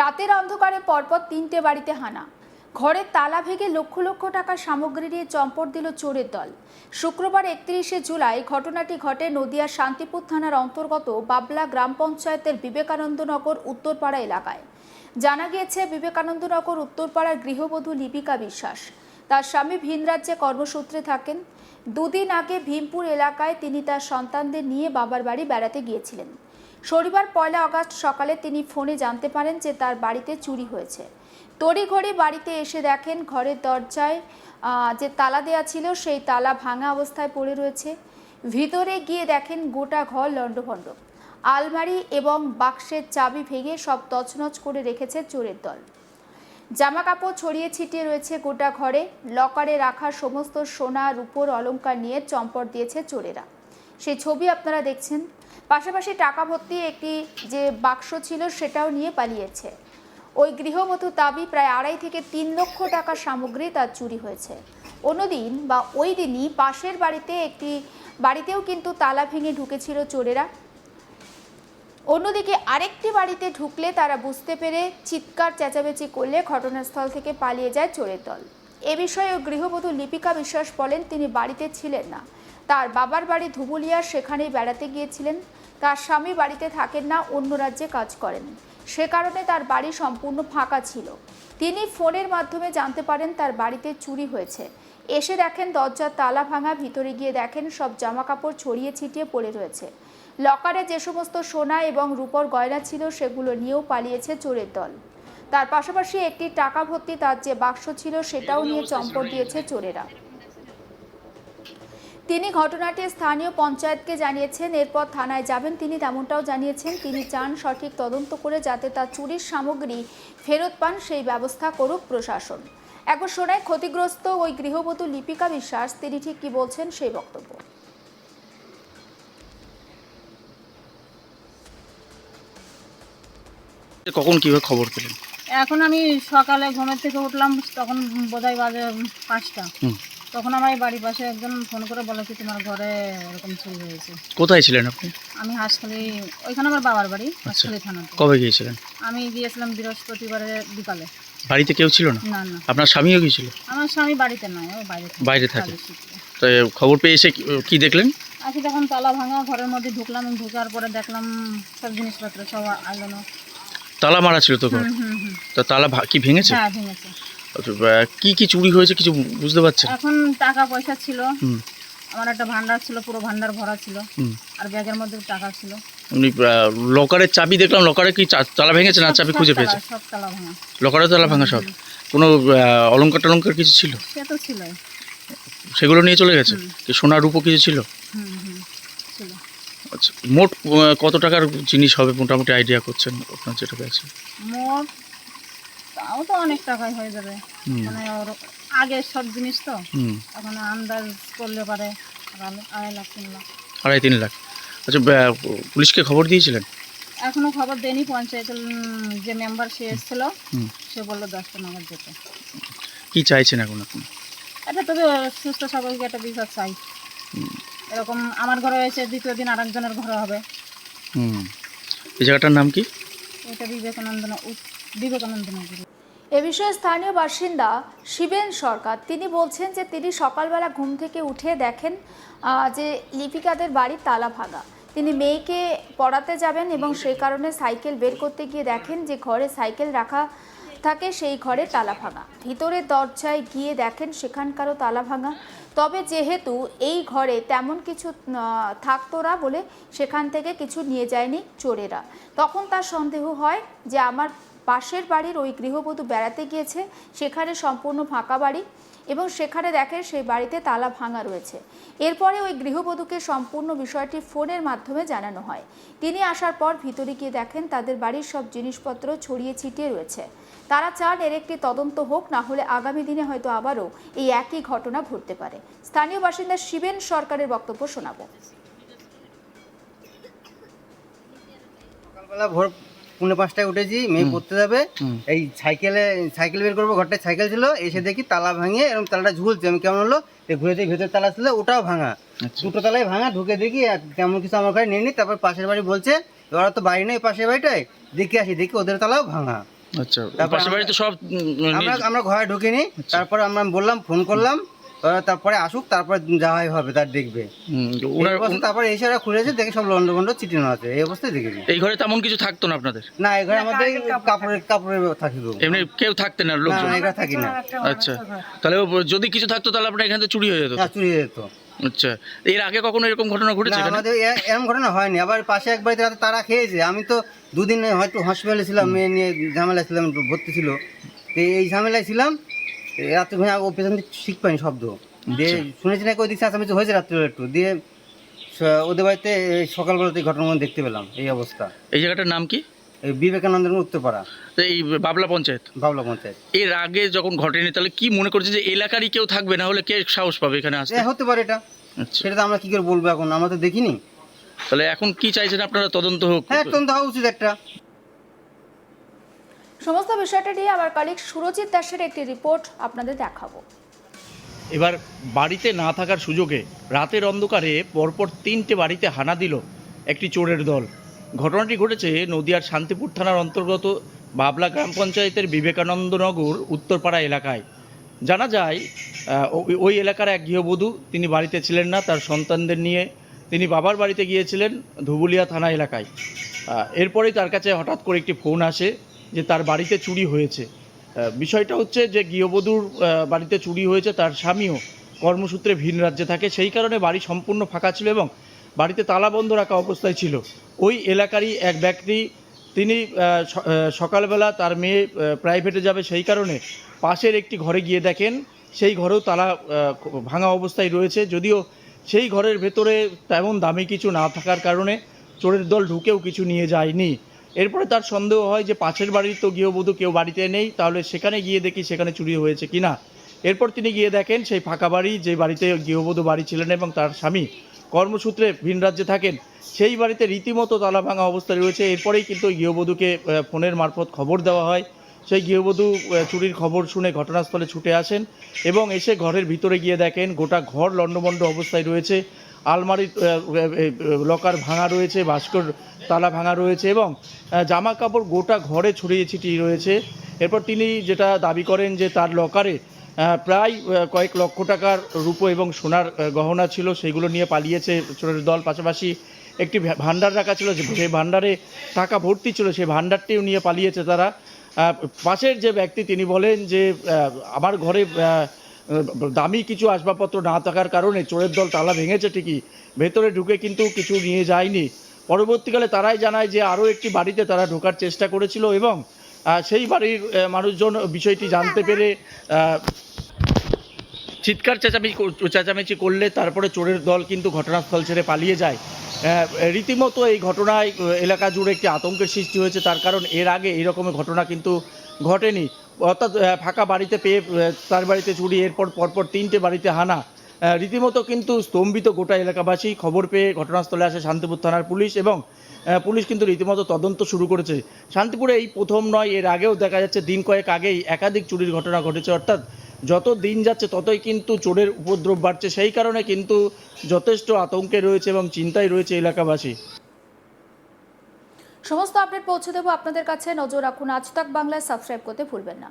রাতের অন্ধকারে পরপর 3টে বাড়িতে হানা, ঘরের তালা ভেঙে লক্ষ লক্ষ টাকার সামগ্রী নিয়ে চম্পট দিল চোরের দল। শুক্রবার 31শে জুলাই ঘটনাটি ঘটে নদিয়ার শান্তিপুর থানার অন্তর্গত বাবলা গ্রাম পঞ্চায়েতের বিবেকানন্দনগর উত্তরপাড়া এলাকায়। জানা গিয়েছে, বিবেকানন্দনগর উত্তরপাড়ার গৃহবধূ লিপিকা বিশ্বাস তার স্বামী ভিন রাজ্যে কর্মসূত্রে থাকেন। দুদিন আগে ভীমপুর এলাকায় তিনি তার সন্তানদের নিয়ে বাবার বাড়ি বেড়াতে গিয়েছিলেন। শনিবার 1 আগস্ট সকালে তিনি ফোনে জানতে পারেন যে তার বাড়িতে চুরি হয়েছে। তড়িঘড়ি বাড়িতে এসে দেখেন ঘরের দরজায় যে তালা দেওয়া ছিল সেই তালা ভাঙা অবস্থায় পড়ে রয়েছে। ভিতরে গিয়ে দেখেন গোটা ঘর লণ্ডভণ্ড, আলমারি এবং বাক্সের চাবি ভেঙে সব তছনছ করে রেখেছে চোরের দল। জামা কাপড় ছড়িয়ে ছিটিয়ে রয়েছে গোটা ঘরে। লকারে রাখা সমস্ত সোনা রূপোর অলংকার নিয়ে চম্পট দিয়েছে চোরেরা। সেই ছবি আপনারা দেখছেন। পাশাপাশি টাকা ভর্তি একটি যে বাক্স ছিল সেটাও নিয়ে পালিয়েছে। ওই গৃহবধূ দাবি প্রায় 2.5 থেকে 3 লক্ষ টাকার সামগ্রী তার চুরি হয়েছে। অন্যদিন বা ওই দিনই পাশের বাড়িতেও কিন্তু তালা ভেঙে ঢুকেছিল চোরেরা। অন্যদিকে আরেকটি বাড়িতে ঢুকলে তারা বুঝতে পেরে চিৎকার চেঁচামেচি করলে ঘটনাস্থল থেকে পালিয়ে যায় চোরের দল। এ বিষয়ে গৃহবধূ লিপিকা বিশ্বাস বলেন, তিনি বাড়িতে ছিলেন না, তার বাবার বাড়ি ধুবুলিয়া, সেখানেই বেড়াতে গিয়েছিলেন। তার স্বামী বাড়িতে থাকেন না, অন্য রাজ্যে কাজ করেন, সে কারণে তার বাড়ি সম্পূর্ণ ফাঁকা ছিল। তিনি ফোনের মাধ্যমে জানতে পারেন তার বাড়িতে চুরি হয়েছে। এসে দেখেন দরজার তালা ভাঙা, ভিতরে গিয়ে দেখেন সব জামা কাপড় ছড়িয়ে ছিটিয়ে পড়ে রয়েছে। লকারে যে সমস্ত সোনা এবং রূপোর গয়না ছিল সেগুলো নিয়েও পালিয়েছে চোরের দল। তার পাশাপাশি একটি টাকা ভর্তি তার যে বাক্স ছিল সেটাও নিয়ে চম্পট দিয়েছে চোরেরা। তিনি ঘটনাটি স্থানীয় পঞ্চায়েতকে জানিয়েছেন, এরপর থানায় যাবেন তিনি, তেমনটাও জানিয়েছেন। তিনি চান সঠিক তদন্ত করে যাতে তার চুরির সামগ্রী ফেরত পান সেই ব্যবস্থা করুক প্রশাসন। একবার শোনায় ক্ষতিগ্রস্ত ওই গৃহবধূ লিপিকা বিশ্বাস, তিনি ঠিক কি বলছেন সেই বক্তব্য। কখন কিভাবে খবর পেলেন? এখন আমি সকালে ঘুমের থেকে উঠলাম, তখন বোধহয় বাজে 5টা। তখন আমার এই বাড়ির পাশে একজন ফোন করে বলে কি তোমার ঘরে এরকম চুরি হয়েছে। কোথায় ছিলেন আপনি? আমি হাঁসখালি, ওইখানে আমার বাবার বাড়ি, হাঁসখালি থানাতে। কবে গিয়েছিলেন? আমি গিয়েছিলাম বৃহস্পতিবারে বিকালে। বাড়িতে কেউ ছিল না? না না, আপনার স্বামীও গিয়েছিল? আমার স্বামী বাড়িতে নয়, ও বাইরে থাকে। তো খবর পেয়ে এসে কি দেখলেন? আজকে তখন তালা ভাঙা, ঘরের মধ্যে ঢুকলাম, ঢুকার পরে দেখলাম সব জিনিসপত্র সব আলোনো। তালা মারা ছিল তো ঘর? তো তালা কি ভেঙেছে? হ্যাঁ ভেঙেছে। কি কি চুরি হয়েছে কিছু বুঝতে পারছেন? এখন টাকা পয়সা ছিল, আমার একটা ভান্ডার ছিল, পুরো ভান্ডার ভরা ছিল, আর ব্যাগের মধ্যে টাকা ছিল। লকারের চাবি দেখলাম, লকারে কি তালা ভেঙেছে না চাবি খুঁজে পেয়েছে? সব তালা ভাঙা। লকারে তালা ভাঙা সব? কোনো অলংকার টলংকার কিছু ছিল? সে তো ছিল, সেগুলো নিয়ে চলে গেছে? সোনা রূপো কিছু ছিল? ছিল। আচ্ছা, মোট কত টাকার জিনিস হবে মোটামুটি আইডিয়া করছেন আপনার যেটা আছে? মোট তাও তো অনেক টাকাই হয়ে যাবে, মানে ওর আগে সব জিনিস তো, এখন আন্দাজ করলে পারে 2.5 লাখ 3 লাখ। 2.5-3 লাখ। আচ্ছা, পুলিশকে খবর দিয়েছিলেন? এখনো খবর দেয়নি। পঞ্চায়েতের যে মেম্বার সে এসেছিল, সে বললো 10টা নাগাদ যেতে। কি চাইছেন এখন আপনি? এটা তবে সুস্থ স্বাভাবিক একটা বিচার চাই। এরকম আমার ঘরে হয়েছে, দ্বিতীয় দিন আরেকজনের ঘরে হবে। এই জায়গাটার নাম কি? এটা বিবেকানন্দনগর। এ বিষয়ে স্থানীয় বাসিন্দা শিবেন সরকার, তিনি বলছেন যে তিনি সকালবেলা ঘুম থেকে উঠে দেখেন যে লিপিকাদের বাড়ির তালা ভাঙা। তিনি মেয়েকে পড়াতে যাবেন এবং সেই কারণে সাইকেল বের করতে গিয়ে দেখেন যে ঘরে সাইকেল রাখা থাকে, সেই ঘরে তালা ভাঙা। ভিতরের দরজায় গিয়ে দেখেন সেখানকারও তালা ভাঙা। তবে যেহেতু এই ঘরে তেমন কিছু থাকতো না বলে সেখান থেকে কিছু নিয়ে যায়নি চোরেরা। তখন তার সন্দেহ হয় যে আমার পাশের বাড়ির ওই গৃহবধূ বেড়াতে গিয়েছে, সেখানে সম্পূর্ণ ফাঁকা বাড়ি এবং সেখানে দেখে সেই বাড়িতে তালা ভাঙা রয়েছে। এরপরে ওই গৃহবধূকে সম্পূর্ণ বিষয়টি ফোনের মাধ্যমে জানানো হয়। তিনি আসার পর ভিতরে গিয়ে দেখেন তাদের বাড়ির সব জিনিসপত্র ছড়িয়ে ছিটিয়ে রয়েছে। তারা চান এর একটি তদন্ত হোক, না হলে আগামী দিনে হয়তো আবারও এই একই ঘটনা ঘটতে পারে। স্থানীয় বাসিন্দা শিবেন সরকারের বক্তব্য শোনাবো। সকালবেলা ভোর 4:45টায় উঠেছি, মেয়ে পড়তে যাবে, এই সাইকেল বের করবো, ঘরটায় সাইকেল ছিল, এসে দেখি তালা ভাঙিয়ে এরকম তালাটা ঝুলছে। আমি কেমন হলো ঘুরে দেখি ভেতর তালা ছিল, ওটাও ভাঙা, দুটো তালাই ভাঙা। ঢুকে দেখি তেমন কিছু আমার ঘরে নিয়ে নি। তারপর পাশের বাড়ি বলছে ওরা তো বাড়ি নেই, পাশের বাড়িটায় দেখি আসি, দেখি ওদের তালাও ভাঙা। আচ্ছা, তারপর পাশের বাড়িতে সব আমরা ঘরে ঢুকিনি, তারপর আমরা বললাম, ফোন করলাম, তারপরে আসুক, তারপর যা হবে তার দেখবে। তারপরে এসে ওরা খুলেছে, দেখে সব লন্ডভন্ড চিটানো আছে, এই অবস্থায় দেখেছি। এই ঘরে তেমন কিছু থাকতো না আপনাদের? না, এই ঘরে আমাদের কাপড়ের থাকি, এমনি কেউ থাকতেন না লোকজন? না, এখানে থাকি না। আচ্ছা, তাহলে যদি কিছু থাকতো তাহলে আপনার এখান থেকে চুরি হয়ে যেত? চুরি হয়ে যেত। আচ্ছা, এর আগে কখনো এরকম ঘটনা ঘটেছে? আমাদের এরকম ঘটনা হয়নি। আবার পাশে এক বাড়িতে রাতে তারা খেয়েছে। আমি তো দুদিন হয়তো হসপিটালে ছিলাম, মেয়ে নিয়ে ঝামেলা ছিলাম, ভর্তি ছিল, এই ঝামেলায় ছিলাম। রাত্রে ঘুমিয়ে ও পেছন দিকে ঠিক পাইনি শব্দ দিয়ে, শুনেছি নাকি ওই দিক চেঁচামেচি হয়েছে রাত্রে একটু দিয়ে, ওদের বাড়িতে সকালবেলাতে ঘটনা দেখতে পেলাম এই অবস্থা। এই জায়গাটার নাম কি? বিবেকানন্দের উত্তরপাড়া, এই বাবলা পঞ্চায়েত। বাবলা পঞ্চায়েত। এর আগে যখন ঘটেনি তাহলে কি মনে করছে যে এলাকারই কেউ থাকবে, না হলে কে সাহস পাবে এখানে আসতে? হতে পারে এটা, সেটা তো আমরা কি করে বলবো, এখন আমরা তো দেখিনি। তাহলে এখন কি চাইছেন আপনারা? তদন্ত হোক? হ্যাঁ, তদন্ত হওয়া উচিত একটা। সমস্ত বিষয়টা নিয়ে আমার কলিগ সুরজিৎ দাসের একটি রিপোর্ট আপনাদের দেখাবো। এবার বাড়িতে না থাকার সুযোগে রাতের অন্ধকারে পরপর 3টে বাড়িতে হানা দিল একটি চোরের দল। ঘটনাটি ঘটেছে নদিয়ার শান্তিপুর থানার অন্তর্গত বাবলা গ্রাম পঞ্চায়েতের বিবেকানন্দনগর উত্তরপাড়া এলাকায়। জানা যায় ওই এলাকার এক গৃহবধূ, তিনি বাড়িতে ছিলেন না, তার সন্তানদের নিয়ে তিনি বাবার বাড়িতে গিয়েছিলেন ধুবুলিয়া থানা এলাকায়। এরপরেই তার কাছে হঠাৎ করে একটি ফোন আসে যে তার বাড়িতে চুরি হয়েছে। বিষয়টা হচ্ছে যে গৃহবধূর বাড়িতে চুরি হয়েছে, তার স্বামীও কর্মসূত্রে ভিন রাজ্যে থাকে, সেই কারণে বাড়ি সম্পূর্ণ ফাঁকা ছিল এবং বাড়িতে তালা বন্ধ রাখা অবস্থায় ছিল। ওই এলাকারই এক ব্যক্তি, তিনি সকালবেলা তার মেয়ে প্রাইভেটে যাবে, সেই কারণে পাশের একটি ঘরে গিয়ে দেখেন সেই ঘরেও তালা ভাঙা অবস্থায় রয়েছে। যদিও সেই ঘরের ভেতরে তেমন দামি কিছু না থাকার কারণে চোরের দল ঢুকেও কিছু নিয়ে যায়নি। এরপরে তার সন্দেহ হয় যে পাশের বাড়ির তো গৃহবধূ কেউ বাড়িতে নেই, তাহলে সেখানে গিয়ে দেখি সেখানে চুরি হয়েছে কিনা। এরপর তিনি গিয়ে দেখেন সেই ফাঁকা বাড়ি, যে বাড়িতে গৃহবধূ বাড়ি ছিলেন এবং তার স্বামী কর্মসূত্রে ভিন রাজ্যে থাকেন, সেই বাড়িতে রীতিমতো তালা ভাঙা অবস্থায় রয়েছে। এরপরেই কিন্তু গৃহবধূকে ফোনের মারফত খবর দেওয়া হয়। সেই গৃহবধূ চুরির খবর শুনে ঘটনাস্থলে ছুটে আসেন এবং এসে ঘরের ভিতরে গিয়ে দেখেন গোটা ঘর লণ্ডভণ্ড অবস্থায় রয়েছে। আলমারির লকার ভাঙা রয়েছে, বাস্কর তালা ভাঙা রয়েছে এবং জামা কাপড় গোটা ঘরে ছড়িয়ে ছিটিয়ে রয়েছে। এরপর তিনি যেটা দাবি করেন যে তার লকারে প্রায় কয়েক লক্ষ টাকার রূপো এবং সোনার গহনা ছিল, সেগুলো নিয়ে পালিয়েছে চোরের দল। পাশাপাশি একটি ভান্ডার রাখা ছিল, সেই ভান্ডারে টাকা ভর্তি ছিল, সেই ভান্ডারটিও নিয়ে পালিয়েছে তারা। পাশের যে ব্যক্তি তিনি বলেন যে আমার ঘরে দামি কিছু আসবাবপত্র না থাকার কারণে চোরের দল তালা ভেঙেছে ঠিকই, ভেতরে ঢুকে কিন্তু কিছু নিয়ে যায়নি। পরবর্তীকালে তারাই জানায় যে আরও একটি বাড়িতে তারা ঢোকার চেষ্টা করেছিল এবং সেই বাড়ির মানুষজন বিষয়টি জানতে পেরে চিৎকার চেঁচামেচি করলে তারপরে চোরের দল কিন্তু ঘটনাস্থল ছেড়ে পালিয়ে যায়। রীতিমতো এই ঘটনায় এলাকা জুড়ে একটি আতঙ্কের সৃষ্টি হয়েছে, তার কারণ এর আগে এই রকমের ঘটনা কিন্তু ঘটেনি। অর্থাৎ ফাঁকা বাড়িতে পেয়ে তার বাড়িতে চুরি, এরপর পরপর 3টে বাড়িতে হানা। রীতিমতো কিন্তু স্তম্ভিত গোটা এলাকাবাসী। খবর পেয়ে ঘটনাস্থলে আসে শান্তিপুর থানার পুলিশ এবং পুলিশ কিন্তু রীতিমতো তদন্ত শুরু করেছে। শান্তিপুরে এই প্রথম নয়, এর আগেও দেখা যাচ্ছে দিন কয়েক আগেই একাধিক চুরির ঘটনা ঘটেছে। অর্থাৎ যত দিন যাচ্ছে ততই কিন্তু চোরের উপদ্রব বাড়ছে, সেই কারণে কিন্তু যথেষ্ট আতঙ্কে রয়েছে এবং চিন্তায় রয়েছে এলাকাবাসী। সমস্ত আপডেট পৌঁছে দেবো আপনাদের কাছে, নজর রাখুন আজ তাক বাংলায়, সাবস্ক্রাইব করতে ভুলবেন না।